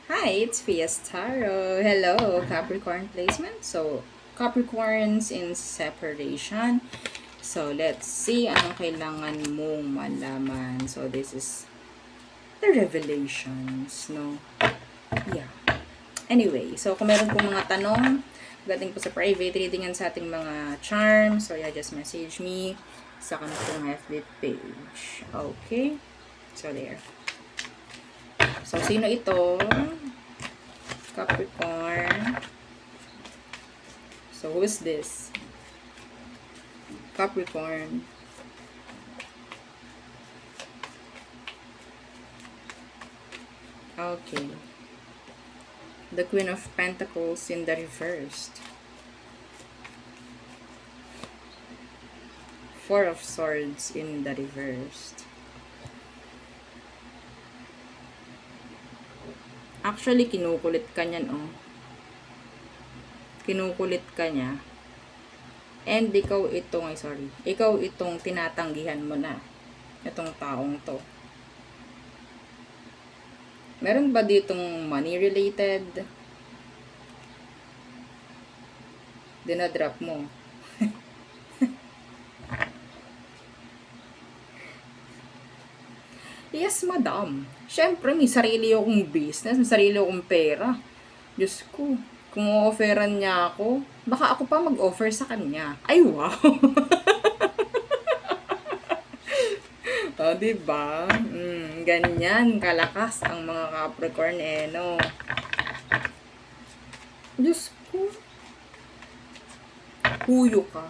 Hi, it's Fiestaro. Hello, Capricorn placement. So, Capricorns in separation. So, let's see anong kailangan mong malaman. So, this is the revelations, no? Yeah. Anyway, so kung meron pong mga tanong, pagdating po sa private reading yan sa ating mga charms, so yeah, just message me sa kanila pong FB page. Okay? So, there. So, sino ito? Capricorn. So, who is this? Capricorn. Okay. The Queen of Pentacles in the reversed. Four of Swords in the reversed. Actually, kinukulit ka niyan, oh. Kinukulit ka niya. And ikaw itong, sorry. Ikaw itong tinatanggihan mo na. Itong taong to. Meron ba ditong money related? Dinadrop mo. Yes, madam. Siyempre, may sarili akong business, may sarili akong pera. Diyos ko, kung offeran niya ako, baka ako pa mag-offer sa kanya. Ay, wow! O, diba? Ganyan, kalakas ang mga Capricorn, no? Diyos ko, huyo ka.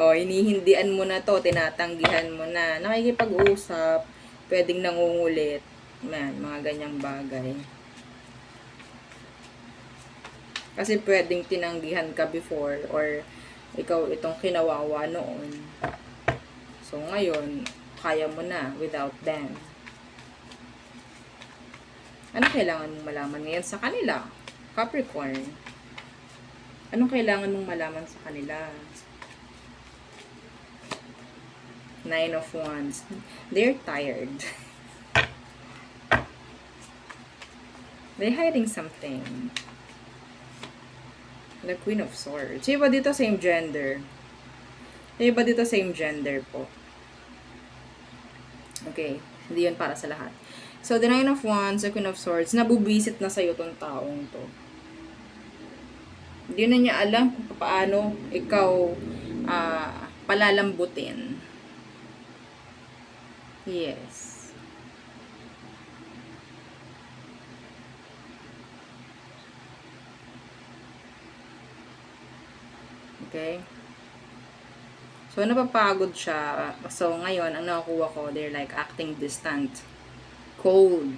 O, hinihindian mo na to, tinatanggihan mo na. Nakikipag-usap, pwedeng nangungulit. Man, mga ganyang bagay. Kasi pwedeng tinanggihan ka before or ikaw itong kinawawa noon. So, ngayon, kaya mo na without them. Ano kailangan mong malaman ngayon sa kanila? Capricorn. Anong kailangan mong malaman sa kanila? Nine of Wands. They're tired. They're hiding something. The Queen of Swords. Yung iba dito same gender. Yung iba dito same gender po. Okay. Hindi yun para sa lahat. So, the Nine of Wands, the Queen of Swords, nabubisit na sa'yo tong taong to. Hindi na niya alam kung paano ikaw palalambutin. Yes. Okay? So, napapagod siya. So, ngayon, ang nakukuha ko, they're like acting distant. Cold.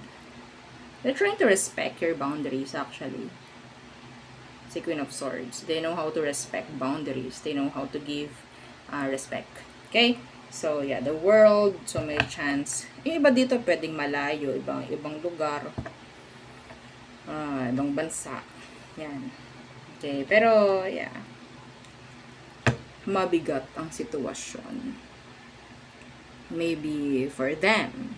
They're trying to respect your boundaries, actually. Si Queen of Swords. They know how to respect boundaries. They know how to give respect. Okay? So, yeah, the world. So, may chance. Yung iba dito, pwedeng malayo. Ibang lugar. Ibang bansa. Yan. Okay, pero, yeah. Mabigat ang sitwasyon. Maybe for them.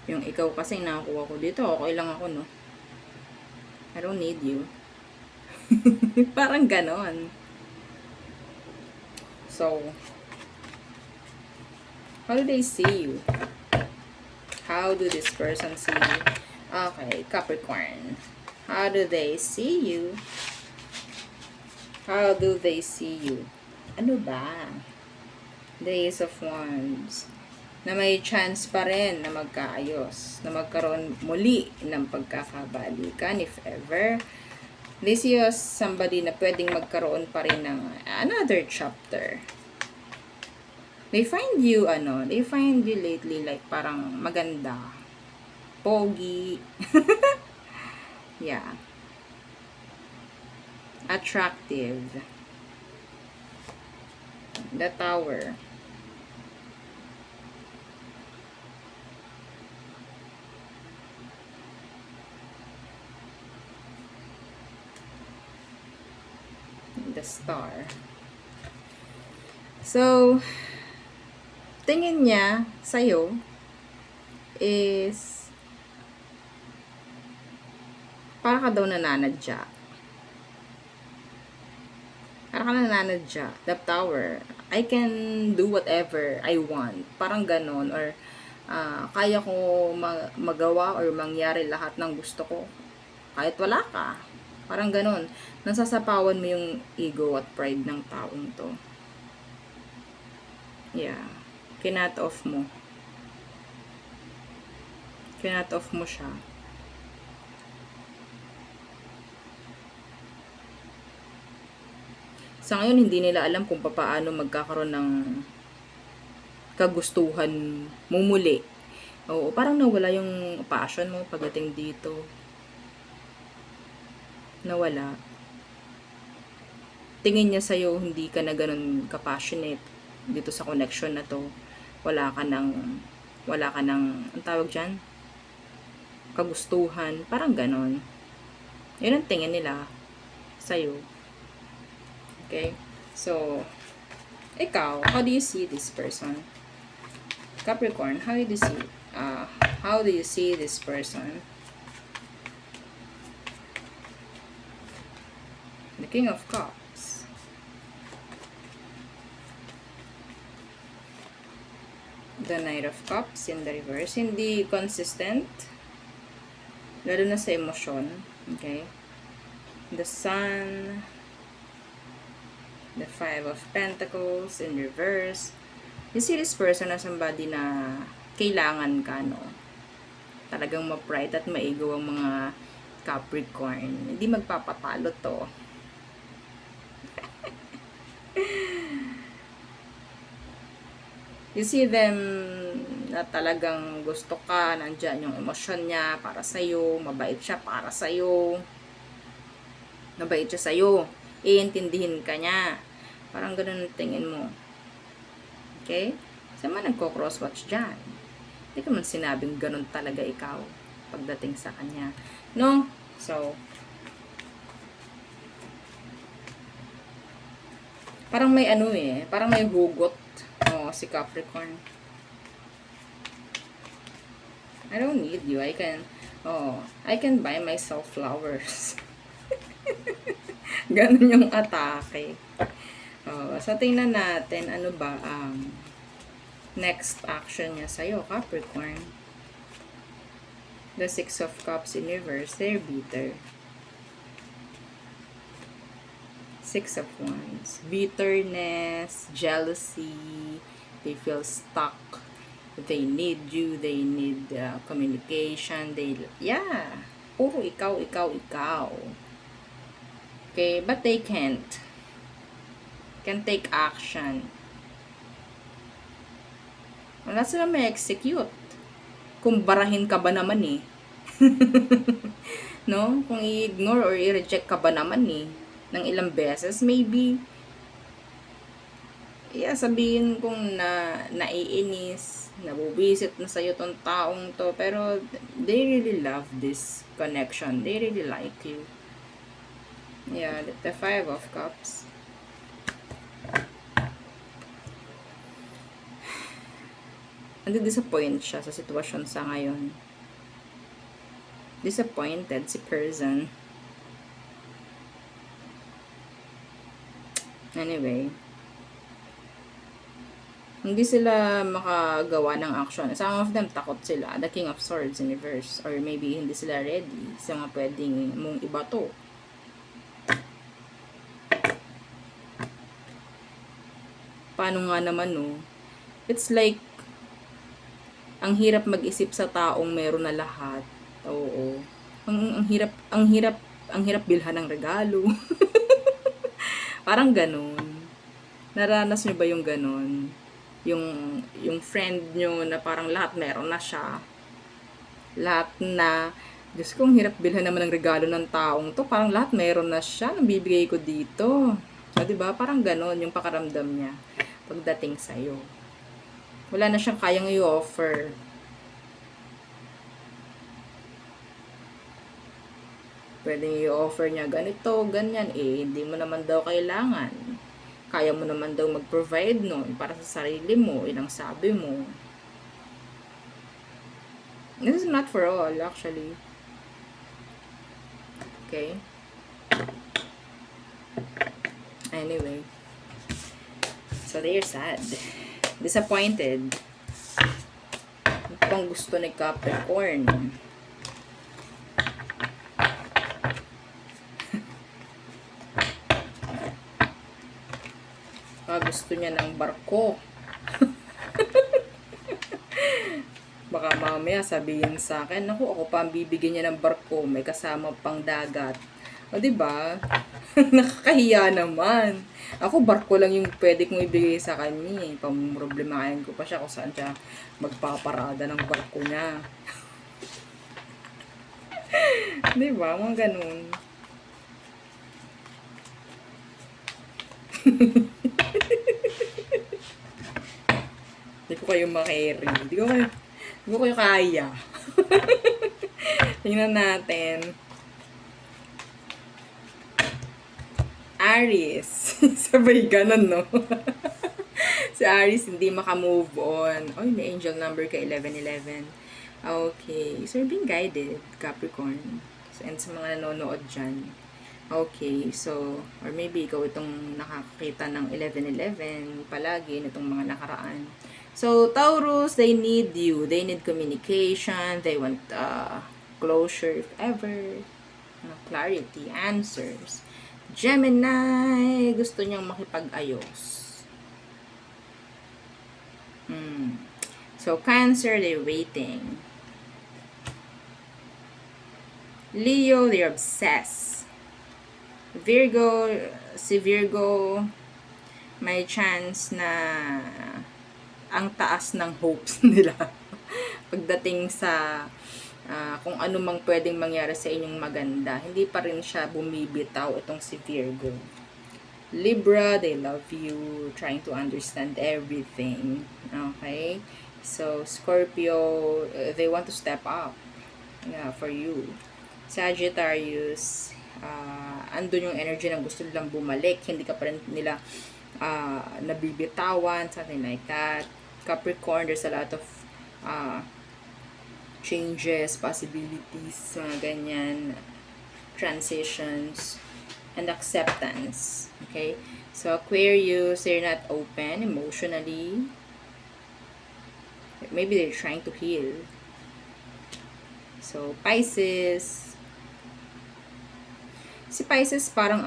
Yung ikaw kasi nakakuha ko dito, okay lang ako, no? I don't need you. Parang ganon. So, how do they see you? How do this person see you? Okay, Capricorn. How do they see you? How do they see you? Ano ba? The Ace of Wands. Na may chance pa rin na magkaayos. Na magkaroon muli ng pagkakabalikan if ever. This is somebody na pwedeng magkaroon pa rin ng another chapter. They find you lately like parang maganda. Pogi. Yeah. Attractive. The Tower. The Star. So, tingin niya sa'yo is Para ka daw nananadya. Para ka nananadya. The Tower. I can do whatever I want. Parang ganon. Or kaya ko magawa or mangyari lahat ng gusto ko. Kahit wala ka. Parang ganon. Nasasapawan mo yung ego at pride ng taong to. Yeah. Kinat off mo. Kinat off mo siya. Sa ngayon, hindi nila alam kung paano magkakaroon ng kagustuhan mo muli. Oo, parang nawala yung passion mo pagdating dito. Nawala. Tingin niya sa'yo, hindi ka na ganun ka-passionate dito sa connection na to. Wala ka ng, ang tawag dyan? Kagustuhan. Parang ganun. Yun ang tingin nila sa'yo. Okay? So, ikaw, how do you see this person? Capricorn, how do you see this person? The King of Cups. The Knight of Cups in the reverse. Hindi consistent. Lalo na sa emosyon. Okay? The Sun. The Five of Pentacles in reverse. You see this person as somebody na kailangan ka, no? Talagang ma-pride at maigo ang mga Capricorn. Hindi magpapatalo to. You see them na talagang gusto ka, nandyan yung emosyon niya para sa'yo, mabait siya para sa'yo. Mabait siya sa'yo. Iintindihin ka niya. Parang ganun ang tingin mo. Okay? Sa mga nagko-crosswatch dyan, hindi ko man sinabing ganun talaga ikaw pagdating sa kanya. No? So, parang may parang may hugot si Capricorn. I don't need you. I can buy myself flowers. Ganun yung atake. So, tingnan natin, ano ba ang next action niya sa'yo, Capricorn. The Six of Cups in reverse, they're bitter. Six of Wands. Bitterness, jealousy, they feel stuck. They need you, they need communication, puro ikaw. Okay, but they can't take action. Wala sila may execute. Kung barahin ka ba naman no? Kung i-ignore or i-reject ka ba naman ng ilang beses, maybe sabihin kong naiinis, nabubisit na sa'yo tong taong to, pero they really love this connection. They really like you. Yeah, the Five of Cups. Nadi-disappoint siya sa sitwasyon sa ngayon. Disappointed si person. Anyway, hindi sila makagawa ng action. Some of them takot sila. The King of Swords in reverse. Or maybe hindi sila ready sa mga pwedeng mong ibato. Paano nga naman, no? It's like, ang hirap mag-isip sa taong meron na lahat. Oo. Ang hirap bilhan ng regalo. Parang ganun. Naranas nyo ba yung ganun? Yung friend nyo na parang lahat meron na siya. Lahat na, Diyos ko, ang hirap bilhan naman ng regalo ng taong to. Parang lahat meron na siya. Nabibigay ko dito. Diba? Parang ganun yung pakaramdam niya pagdating sa'yo. Wala na siyang kayang i-offer. Pwedeng i-offer niya ganito, ganyan. Hindi mo naman daw kailangan. Kaya mo naman daw mag-provide nun para sa sarili mo. Ilang sabi mo. This is not for all, actually. Okay? Anyway. So, they're sad. Disappointed. Ito pang gusto ni Capricorn. Gusto niya ng barko. Baka mamaya sabihin sa akin, naku, ako pa ang bibigyan niya ng barko, may kasama pang dagat. O, diba? Nakakahiya naman. Ako, barko lang yung pwede kong ibigay sa kanya. Pamroblemahin ko pa siya kung saan siya magpaparada ng barko niya. Diba? Mga ganun. Hindi ko kayo makarry. Hindi ko kayo kaya. Tingnan natin. Aries. Sabay ganun, no? Si Aries hindi makamove on. Oy, may angel number ka 1111. Okay. So, you're being guided, Capricorn. And sa mga nanonood dyan. Okay. So, or maybe ikaw itong nakakita ng 1111 palagi nitong mga nakaraan. So, Taurus, they need you. They need communication. They want closure if ever. Clarity, answers. Gemini, gusto niyang makipag-ayos. So, Cancer, they're waiting. Leo, they're obsessed. Virgo, si Virgo, may chance na ang taas ng hopes nila pagdating sa kung ano mang pwedeng mangyari sa inyong maganda. Hindi pa rin siya bumibitaw itong si Virgo. Libra, they love you, trying to understand everything. Okay? So, Scorpio, they want to step up. Yeah, for you. Sagittarius, andun yung energy na gusto nilang bumalik. Hindi ka pa rin nila nabibitawan, something like that. Capricorn, there's a lot of changes, possibilities, mga ganyan, transitions, and acceptance. Okay? So, Aquarius, they're not open emotionally. Maybe they're trying to heal. So, Pisces. Si Pisces parang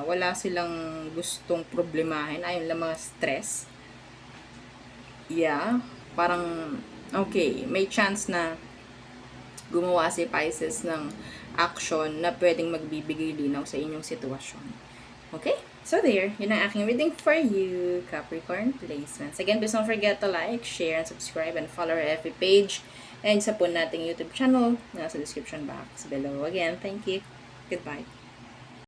wala silang gustong problemahin. Ayun lang, mga stress. Yeah. Parang, okay, may chance na gumawa si Pisces ng action na pwedeng magbibigay linaw sa inyong sitwasyon. Okay? So there, yun ang aking reading for you, Capricorn placements. Again, please don't forget to like, share, and subscribe, and follow our FB page, and sa po nating YouTube channel, nasa description box below. Again, thank you. Goodbye.